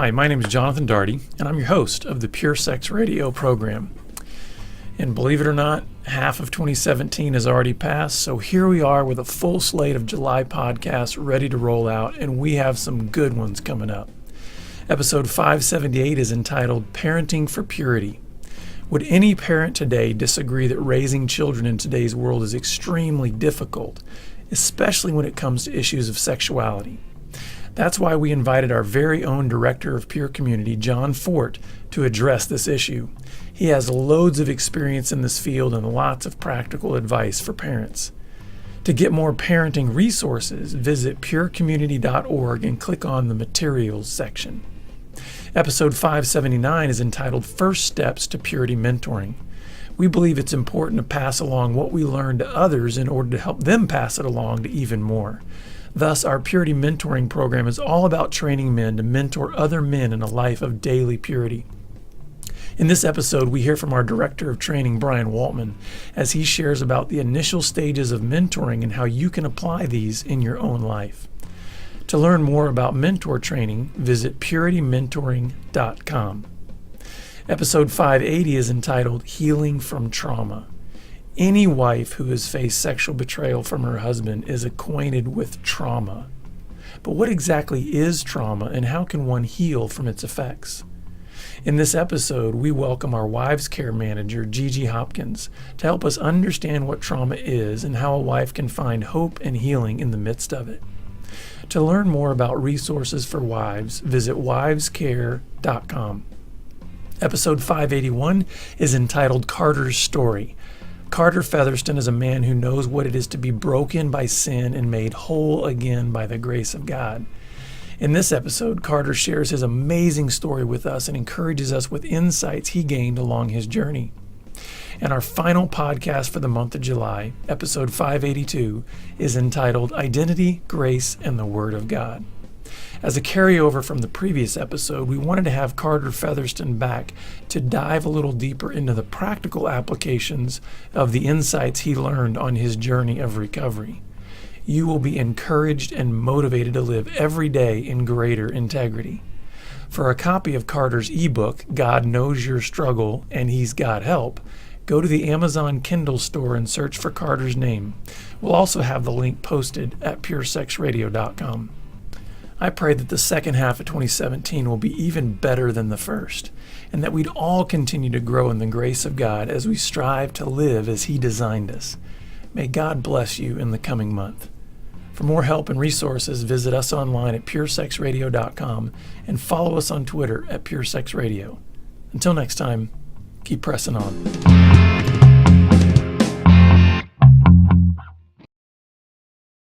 Hi, my name is Jonathan Darty, and I'm your host of the Pure Sex Radio program. And believe it or not, half of 2017 has already passed, so here we are with a full slate of July podcasts ready to roll out, and we have some good ones coming up. Episode 578 is entitled Parenting for Purity. Would any parent today disagree that raising children in today's world is extremely difficult, especially when it comes to issues of sexuality? That's why we invited our very own Director of Pure Community, John Fort, to address this issue. He has loads of experience in this field and lots of practical advice for parents. To get more parenting resources, visit purecommunity.org and click on the Materials section. Episode 579 is entitled First Steps to Purity Mentoring. We believe it's important to pass along what we learn to others in order to help them pass it along to even more. Thus, our Purity Mentoring program is all about training men to mentor other men in a life of daily purity. In this episode, we hear from our Director of Training, Brian Waltman, as he shares about the initial stages of mentoring and how you can apply these in your own life. To learn more about mentor training, visit puritymentoring.com. Episode 580 is entitled Healing from Trauma. Any wife who has faced sexual betrayal from her husband is acquainted with trauma. But what exactly is trauma, and how can one heal from its effects? In this episode, we welcome our Wives Care Manager, Gigi Hopkins, to help us understand what trauma is and how a wife can find hope and healing in the midst of it. To learn more about resources for wives, visit wivescare.com. Episode 581 is entitled Carter's Story. Carter Featherston is a man who knows what it is to be broken by sin and made whole again by the grace of God. In this episode, Carter shares his amazing story with us and encourages us with insights he gained along his journey. And our final podcast for the month of July, episode 582, is entitled Identity, Grace, and the Word of God. As a carryover from the previous episode, we wanted to have Carter Featherston back to dive a little deeper into the practical applications of the insights he learned on his journey of recovery. You will be encouraged and motivated to live every day in greater integrity. For a copy of Carter's ebook, God Knows Your Struggle and He's Got Help, go to the Amazon Kindle store and search for Carter's name. We'll also have the link posted at puresexradio.com. I pray that the second half of 2017 will be even better than the first, and that we'd all continue to grow in the grace of God as we strive to live as He designed us. May God bless you in the coming month. For more help and resources, visit us online at puresexradio.com and follow us on Twitter at puresexradio. Until next time, keep pressing on.